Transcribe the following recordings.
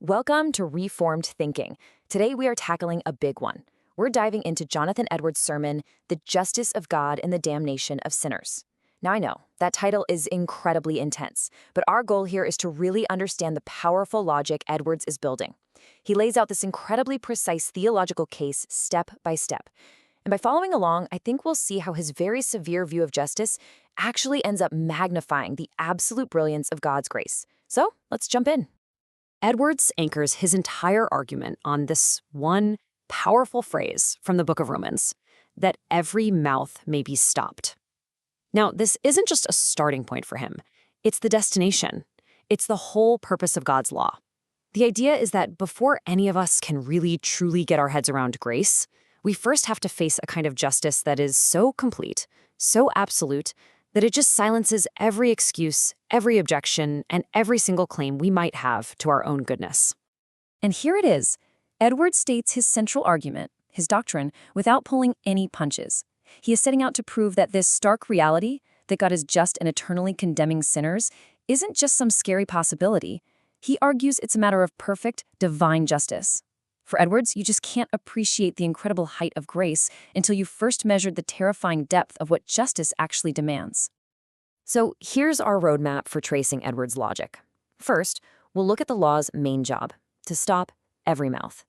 Welcome to Reformed Thinking. Today we are tackling a big one. We're diving into Jonathan Edwards' sermon, The Justice of God and the Damnation of Sinners. Now I know, that title is incredibly intense, but our goal here is to really understand the powerful logic Edwards is building. He lays out this incredibly precise theological case step by step. And by following along, I think we'll see how his very severe view of justice actually ends up magnifying the absolute brilliance of God's grace. So let's jump in. Edwards anchors his entire argument on this one powerful phrase from the book of Romans, that every mouth may be stopped. Now, this isn't just a starting point for him. It's the destination. It's the whole purpose of God's law. The idea is that before any of us can really, truly get our heads around grace, we first have to face a kind of justice that is so complete, so absolute, that it just silences every excuse, every objection, and every single claim we might have to our own goodness. And here it is. Edwards states his central argument, his doctrine, without pulling any punches. He is setting out to prove that this stark reality, that God is just and eternally condemning sinners, isn't just some scary possibility. He argues it's a matter of perfect, divine justice. For Edwards, you just can't appreciate the incredible height of grace until you first measured the terrifying depth of what justice actually demands. So here's our roadmap for tracing Edwards' logic. First, we'll look at the law's main job, to stop every mouth.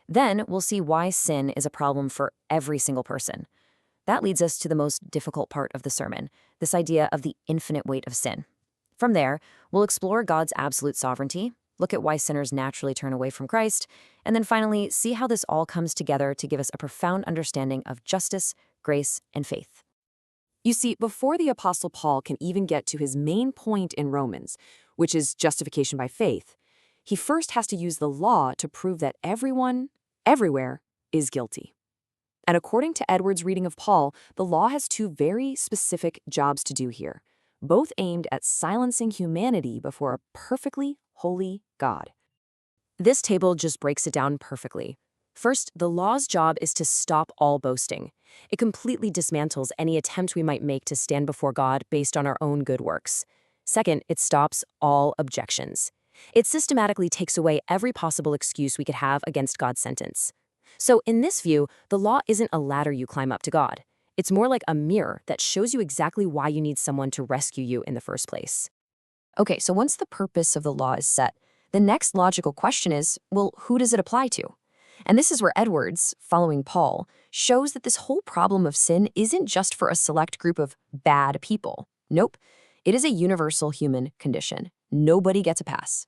Then we'll see why sin is a problem for every single person. That leads us to the most difficult part of the sermon, this idea of the infinite weight of sin. From there, we'll explore God's absolute sovereignty, look at why sinners naturally turn away from Christ, and then finally see how this all comes together to give us a profound understanding of justice, grace, and faith. You see, before the Apostle Paul can even get to his main point in Romans, which is justification by faith, he first has to use the law to prove that everyone, everywhere, is guilty. And according to Edwards' reading of Paul, the law has two very specific jobs to do here, both aimed at silencing humanity before a perfectly holy God. This table just breaks it down perfectly. First, the law's job is to stop all boasting. It completely dismantles any attempt we might make to stand before God based on our own good works. Second, it stops all objections. It systematically takes away every possible excuse we could have against God's sentence. So in this view, the law isn't a ladder you climb up to God. It's more like a mirror that shows you exactly why you need someone to rescue you in the first place. Okay, so once the purpose of the law is set, the next logical question is, well, who does it apply to? And this is where Edwards, following Paul, shows that this whole problem of sin isn't just for a select group of bad people. Nope, it is a universal human condition. Nobody gets a pass.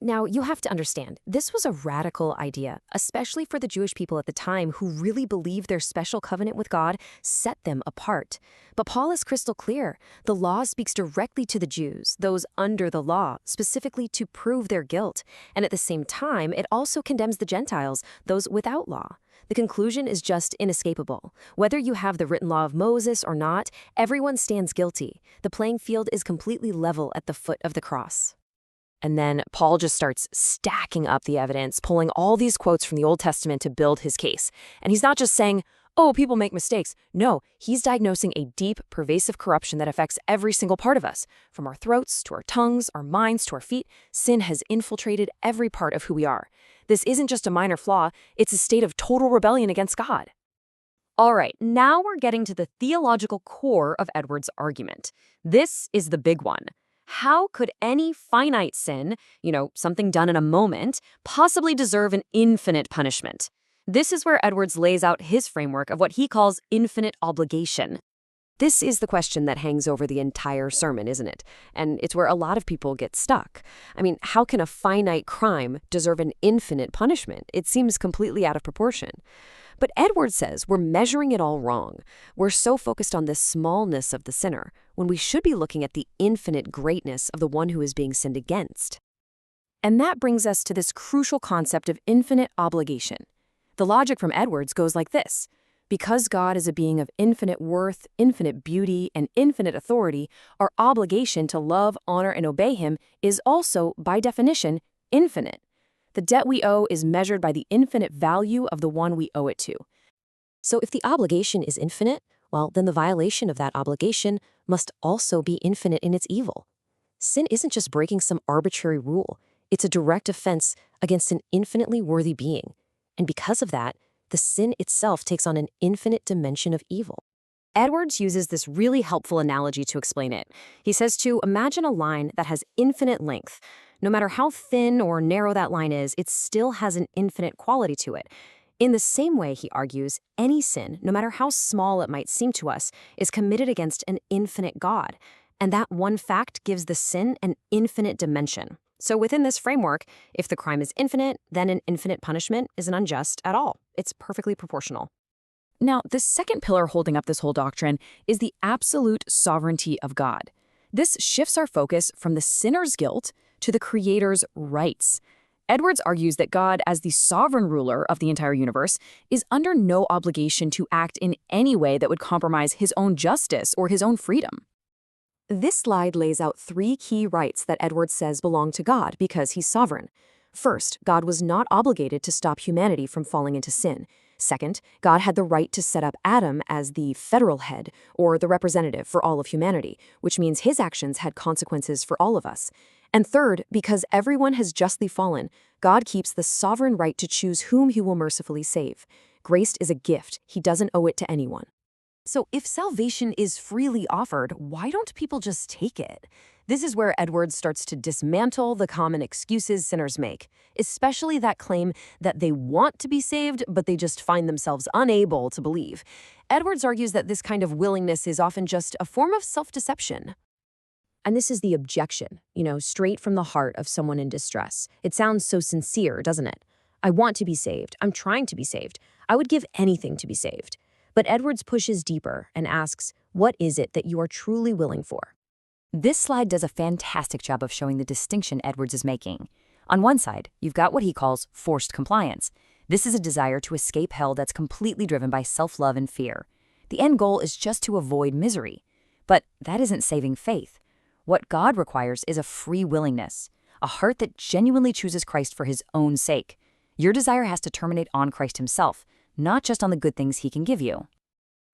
Now, you have to understand, this was a radical idea, especially for the Jewish people at the time who really believed their special covenant with God set them apart. But Paul is crystal clear. The law speaks directly to the Jews, those under the law, specifically to prove their guilt. And at the same time, it also condemns the Gentiles, those without law. The conclusion is just inescapable. Whether you have the written law of Moses or not, everyone stands guilty. The playing field is completely level at the foot of the cross. And then Paul just starts stacking up the evidence, pulling all these quotes from the Old Testament to build his case. And he's not just saying, oh, people make mistakes. No, he's diagnosing a deep, pervasive corruption that affects every single part of us. From our throats to our tongues, our minds to our feet, sin has infiltrated every part of who we are. This isn't just a minor flaw, it's a state of total rebellion against God. All right, now we're getting to the theological core of Edwards' argument. This is the big one. How could any finite sin, something done in a moment, possibly deserve an infinite punishment? This is where Edwards lays out his framework of what he calls infinite obligation. This is the question that hangs over the entire sermon, isn't it? And it's where a lot of people get stuck. I mean, how can a finite crime deserve an infinite punishment? It seems completely out of proportion. But Edwards says we're measuring it all wrong. We're so focused on the smallness of the sinner, when we should be looking at the infinite greatness of the one who is being sinned against. And that brings us to this crucial concept of infinite obligation. The logic from Edwards goes like this. Because God is a being of infinite worth, infinite beauty, and infinite authority, our obligation to love, honor, and obey him is also, by definition, infinite. The debt we owe is measured by the infinite value of the one we owe it to. So if the obligation is infinite, well, then the violation of that obligation must also be infinite in its evil. Sin isn't just breaking some arbitrary rule. It's a direct offense against an infinitely worthy being. And because of that, the sin itself takes on an infinite dimension of evil. Edwards uses this really helpful analogy to explain it. He says to imagine a line that has infinite length. No matter how thin or narrow that line is, it still has an infinite quality to it. In the same way, he argues, any sin, no matter how small it might seem to us, is committed against an infinite God. And that one fact gives the sin an infinite dimension. So within this framework, if the crime is infinite, then an infinite punishment isn't unjust at all. It's perfectly proportional. Now, the second pillar holding up this whole doctrine is the absolute sovereignty of God. This shifts our focus from the sinner's guilt to the Creator's rights. Edwards argues that God, as the sovereign ruler of the entire universe, is under no obligation to act in any way that would compromise his own justice or his own freedom. This slide lays out 3 key rights that Edwards says belong to God because he's sovereign. First, God was not obligated to stop humanity from falling into sin. Second, God had the right to set up Adam as the federal head, or the representative for all of humanity, which means his actions had consequences for all of us. And third, because everyone has justly fallen, God keeps the sovereign right to choose whom he will mercifully save. Grace is a gift. He doesn't owe it to anyone. So if salvation is freely offered, why don't people just take it? This is where Edwards starts to dismantle the common excuses sinners make, especially that claim that they want to be saved, but they just find themselves unable to believe. Edwards argues that this kind of willingness is often just a form of self-deception. And this is the objection, straight from the heart of someone in distress. It sounds so sincere, doesn't it? I want to be saved. I'm trying to be saved. I would give anything to be saved. But Edwards pushes deeper and asks, what is it that you are truly willing for? This slide does a fantastic job of showing the distinction Edwards is making. On one side, you've got what he calls forced compliance. This is a desire to escape hell that's completely driven by self-love and fear. The end goal is just to avoid misery. But that isn't saving faith. What God requires is a free willingness, a heart that genuinely chooses Christ for his own sake. Your desire has to terminate on Christ himself, not just on the good things he can give you.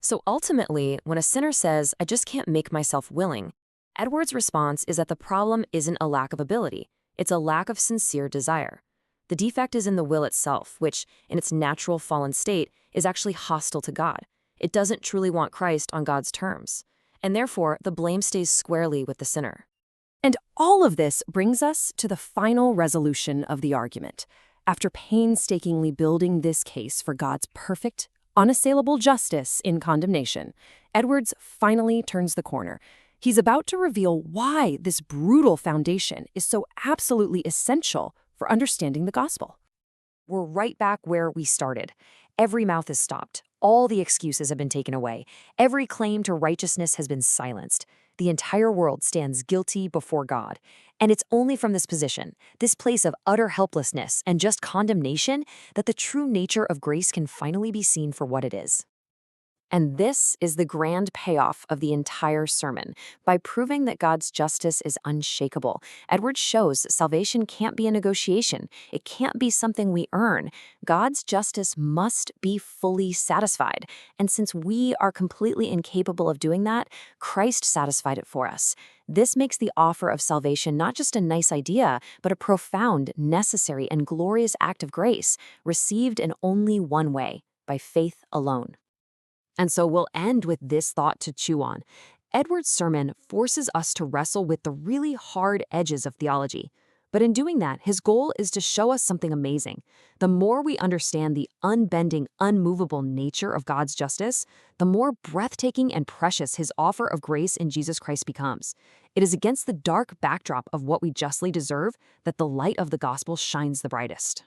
So ultimately, when a sinner says, I just can't make myself willing, Edwards' response is that the problem isn't a lack of ability, it's a lack of sincere desire. The defect is in the will itself, which, in its natural fallen state, is actually hostile to God. It doesn't truly want Christ on God's terms. And therefore, the blame stays squarely with the sinner. And all of this brings us to the final resolution of the argument. After painstakingly building this case for God's perfect, unassailable justice in condemnation, Edwards finally turns the corner. He's about to reveal why this brutal foundation is so absolutely essential for understanding the gospel. We're right back where we started. Every mouth is stopped. All the excuses have been taken away. Every claim to righteousness has been silenced. The entire world stands guilty before God. And it's only from this position, this place of utter helplessness and just condemnation, that the true nature of grace can finally be seen for what it is. And this is the grand payoff of the entire sermon. By proving that God's justice is unshakable, Edwards shows salvation can't be a negotiation. It can't be something we earn. God's justice must be fully satisfied. And since we are completely incapable of doing that, Christ satisfied it for us. This makes the offer of salvation not just a nice idea, but a profound, necessary, and glorious act of grace, received in only one way, by faith alone. And so we'll end with this thought to chew on. Edwards' sermon forces us to wrestle with the really hard edges of theology. But in doing that, his goal is to show us something amazing. The more we understand the unbending, unmovable nature of God's justice, the more breathtaking and precious his offer of grace in Jesus Christ becomes. It is against the dark backdrop of what we justly deserve that the light of the gospel shines the brightest.